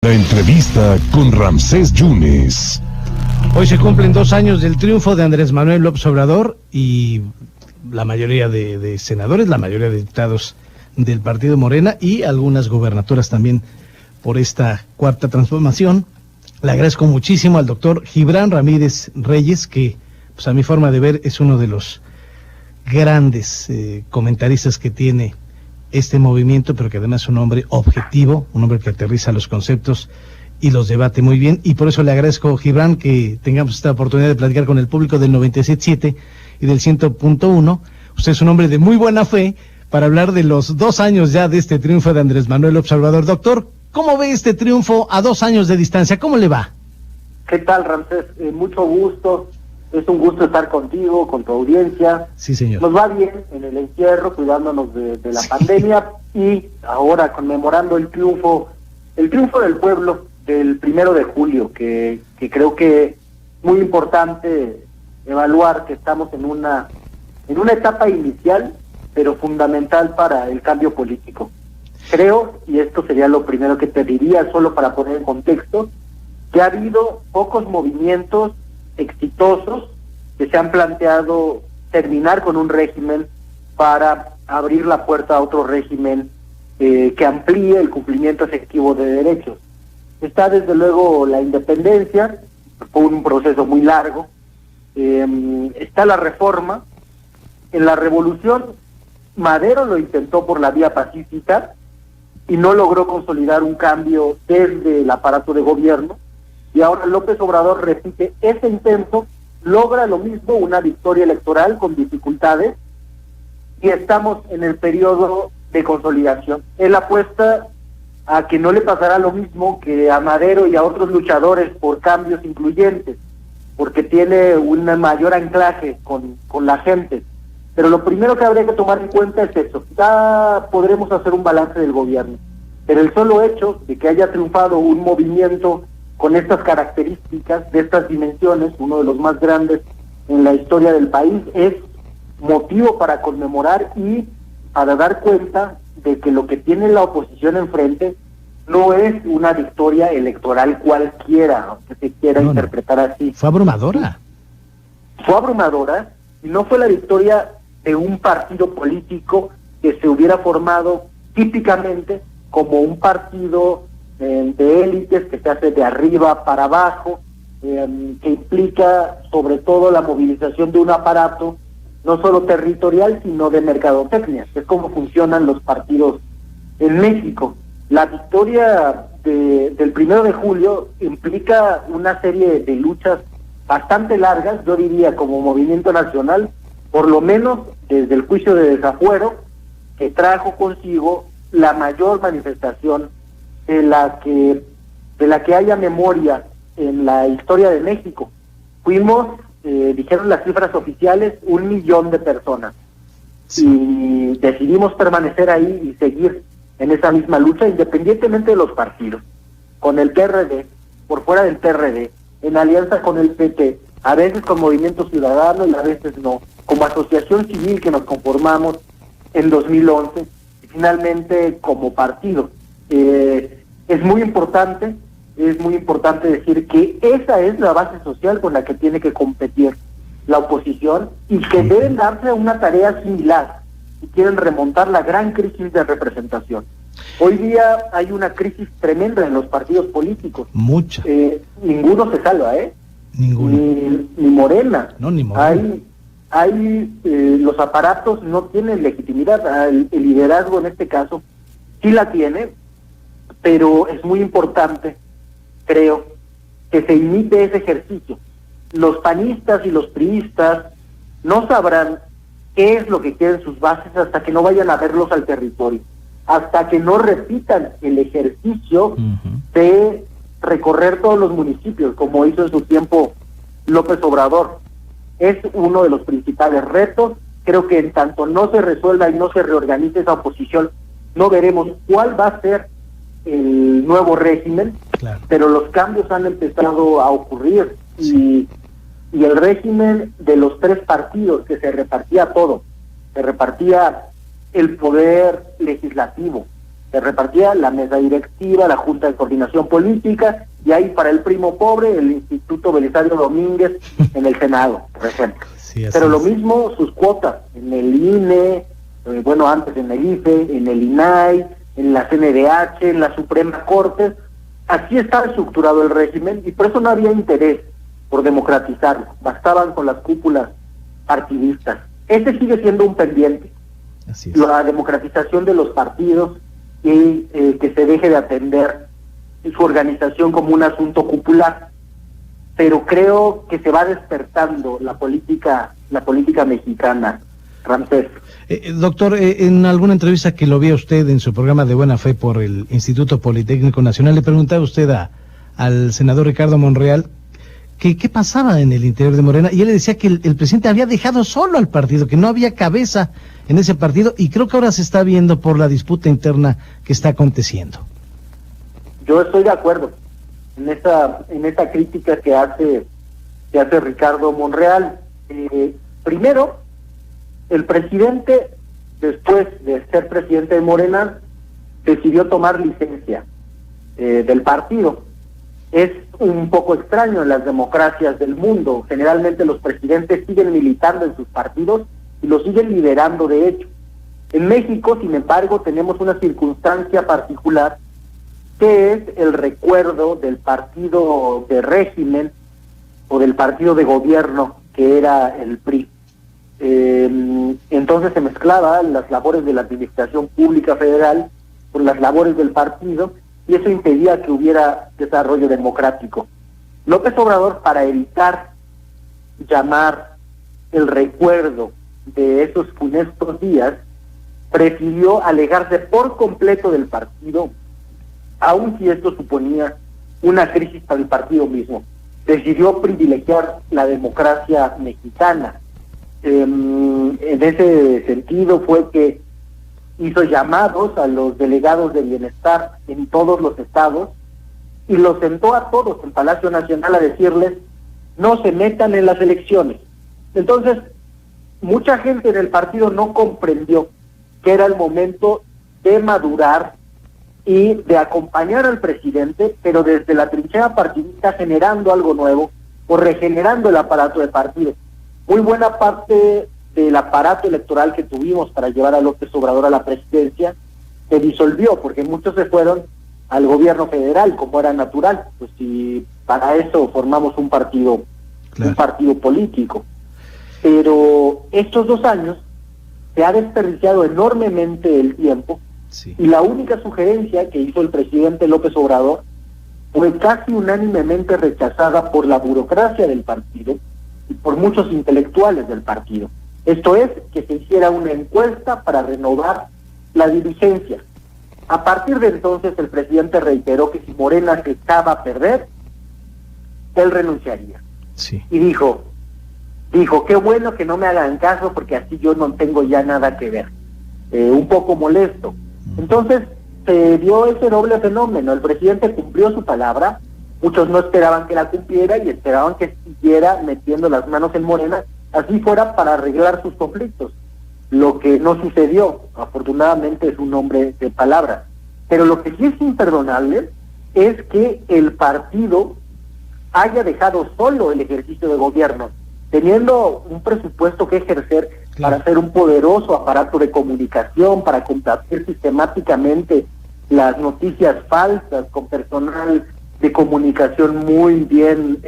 La entrevista con Ramsés Yunes. Hoy se cumplen 2 años del triunfo de Andrés Manuel López Obrador y la mayoría de senadores, la mayoría de diputados del partido Morena y algunas gubernaturas también por esta cuarta transformación. Le agradezco muchísimo al doctor Gibran Ramírez Reyes, que pues a mi forma de ver es uno de los grandes comentaristas que tiene este movimiento, pero que además es un hombre objetivo, un hombre que aterriza los conceptos y los debate muy bien, y por eso le agradezco, Gibran, que tengamos esta oportunidad de platicar con el público del 97.7 y del 100.1. Usted es un hombre de muy buena fe para hablar de los 2 años ya de este triunfo de Andrés Manuel López Obrador. Doctor, ¿cómo ve este triunfo a 2 años de distancia? ¿Cómo le va? ¿Qué tal, Ramsés? Mucho gusto. Es un gusto estar contigo, con tu audiencia. Sí, señor. Nos va bien en el encierro, cuidándonos de la pandemia y ahora conmemorando el triunfo del pueblo del 1 de julio, que creo que es muy importante evaluar que estamos en una etapa inicial, pero fundamental para el cambio político. Creo, y esto sería lo primero que te diría, solo para poner en contexto, que ha habido pocos movimientos exitosos que se han planteado terminar con un régimen para abrir la puerta a otro régimen que amplíe el cumplimiento efectivo de derechos. Está desde luego la independencia, fue un proceso muy largo, está la reforma. En la revolución, Madero lo intentó por la vía pacífica y no logró consolidar un cambio desde el aparato de gobierno, y ahora López Obrador repite ese intento, logra lo mismo, una victoria electoral con dificultades, y estamos en el periodo de consolidación. Él apuesta a que no le pasará lo mismo que a Madero y a otros luchadores por cambios incluyentes, porque tiene un mayor anclaje con la gente. Pero lo primero que habría que tomar en cuenta es eso. Ya podremos hacer un balance del gobierno, pero el solo hecho de que haya triunfado un movimiento con estas características, de estas dimensiones, uno de los más grandes en la historia del país, es motivo para conmemorar y para dar cuenta de que lo que tiene la oposición enfrente no es una victoria electoral cualquiera, aunque se quiera interpretar así. Fue abrumadora. Fue abrumadora, y no fue la victoria de un partido político que se hubiera formado típicamente como un partido de élites, que se hace de arriba para abajo, que implica sobre todo la movilización de un aparato no solo territorial, sino de mercadotecnia, que es como funcionan los partidos en México. La victoria del 1 de julio implica una serie de luchas bastante largas, yo diría como movimiento nacional, por lo menos desde el juicio de desafuero, que trajo consigo la mayor manifestación de la que haya memoria en la historia de México. Fuimos, dijeron las cifras oficiales, 1 millón de personas. Sí. Y decidimos permanecer ahí y seguir en esa misma lucha, independientemente de los partidos, con el PRD, por fuera del PRD, en alianza con el PT, a veces con Movimiento Ciudadano y a veces no, como asociación civil que nos conformamos en 2011, y finalmente como partido. Es muy importante decir que esa es la base social con la que tiene que competir la oposición, y que deben darse una tarea similar si quieren remontar la gran crisis de representación. Hoy día hay una crisis tremenda en los partidos políticos. Mucha. Ninguno se salva, Ninguno. Ni Morena. No, ni Morena. Los aparatos no tienen legitimidad. El liderazgo en este caso sí la tiene, pero es muy importante, creo, que se imite ese ejercicio. Los panistas y los priistas no sabrán qué es lo que quieren sus bases hasta que no vayan a verlos al territorio, hasta que no repitan el ejercicio de recorrer todos los municipios, como hizo en su tiempo López Obrador. Es uno de los principales retos. Creo que en tanto no se resuelva y no se reorganice esa oposición, no veremos cuál va a ser el nuevo régimen, claro. Pero los cambios han empezado a ocurrir, sí. Y el régimen de los 3 partidos, que se repartía todo, se repartía el poder legislativo, Se repartía la mesa directiva, la Junta de Coordinación Política, y ahí para el primo pobre, el Instituto Belisario Domínguez en el Senado, por ejemplo. Sí, pero es. lo mismo sus cuotas en el INE, bueno, antes en el IFE, en el INAI, en la CNDH, en la Suprema Corte. Así estaba estructurado el régimen y por eso no había interés por democratizarlo. Bastaban con las cúpulas partidistas. Ese sigue siendo un pendiente. Así es. La democratización de los partidos y que se deje de atender su organización como un asunto cupular. Pero creo que se va despertando la política mexicana, Ramsés. Doctor, en alguna entrevista que lo vi a usted en su programa de Buena Fe por el Instituto Politécnico Nacional, le preguntaba usted al senador Ricardo Monreal qué pasaba en el interior de Morena, y él le decía que el presidente había dejado solo al partido, que no había cabeza en ese partido, y creo que ahora se está viendo por la disputa interna que está aconteciendo. Yo estoy de acuerdo en esta crítica que hace Ricardo Monreal. Primero, el presidente, después de ser presidente de Morena, decidió tomar licencia del partido. Es un poco extraño en las democracias del mundo. Generalmente los presidentes siguen militando en sus partidos y los siguen liderando de hecho. En México, sin embargo, tenemos una circunstancia particular que es el recuerdo del partido de régimen o del partido de gobierno que era el PRI. Entonces se mezclaban las labores de la administración pública federal con las labores del partido y eso impedía que hubiera desarrollo democrático. López Obrador, para evitar llamar el recuerdo de esos funestos días, prefirió alejarse por completo del partido, aun si esto suponía una crisis para el partido mismo. Decidió privilegiar la democracia mexicana. En ese sentido fue que hizo llamados a los delegados de bienestar en todos los estados y los sentó a todos en Palacio Nacional a decirles no se metan en las elecciones. Entonces, mucha gente en el partido no comprendió que era el momento de madurar y de acompañar al presidente, pero desde la trinchera partidista generando algo nuevo o regenerando el aparato de partido. Muy buena parte del aparato electoral que tuvimos para llevar a López Obrador a la presidencia se disolvió, porque muchos se fueron al gobierno federal, como era natural, pues si para eso formamos un partido, claro, un partido político. Pero estos 2 años se ha desperdiciado enormemente el tiempo, sí, y la única sugerencia que hizo el presidente López Obrador fue casi unánimemente rechazada por la burocracia del partido y por muchos intelectuales del partido. Esto es, que se hiciera una encuesta para renovar la dirigencia. A partir de entonces el presidente reiteró que si Morena se echaba a perder, él renunciaría. Sí. Y dijo, qué bueno que no me hagan caso porque así yo no tengo ya nada que ver. Un poco molesto. Entonces se dio ese doble fenómeno. El presidente cumplió su palabra, muchos no esperaban que la cumpliera y esperaban que siguiera metiendo las manos en Morena, así fuera para arreglar sus conflictos. Lo que no sucedió, afortunadamente es un hombre de palabra. Pero lo que sí es imperdonable es que el partido haya dejado solo el ejercicio de gobierno, teniendo un presupuesto que ejercer, claro, para hacer un poderoso aparato de comunicación, para combatir sistemáticamente las noticias falsas, con personal de comunicación muy bien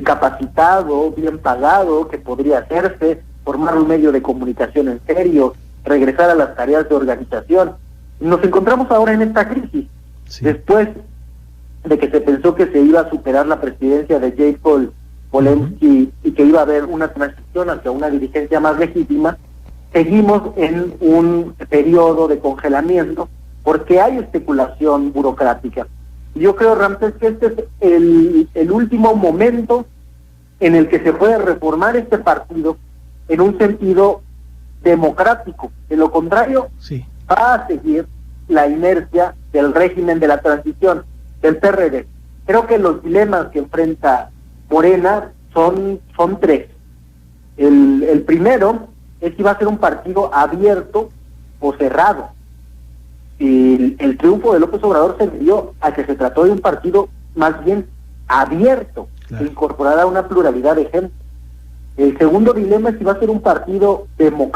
capacitado, bien pagado, que podría hacerse, formar un medio de comunicación en serio, regresar a las tareas de organización. Nos encontramos ahora en esta crisis, sí, después de que se pensó que se iba a superar la presidencia de Jacob Polensky y que iba a haber una transición hacia una dirigencia más legítima. Seguimos en un periodo de congelamiento porque hay especulación burocrática. Yo creo, Ramsés, que este es el último momento en el que se puede reformar este partido en un sentido democrático. De lo contrario, sí, va a seguir la inercia del régimen de la transición, del PRD. Creo que los dilemas que enfrenta Morena son 3. El primero es si va a ser un partido abierto o cerrado. el triunfo de López Obrador se debió a que se trató de un partido más bien abierto, claro, que incorporara una pluralidad de gente. El segundo dilema es si va a ser un partido democrático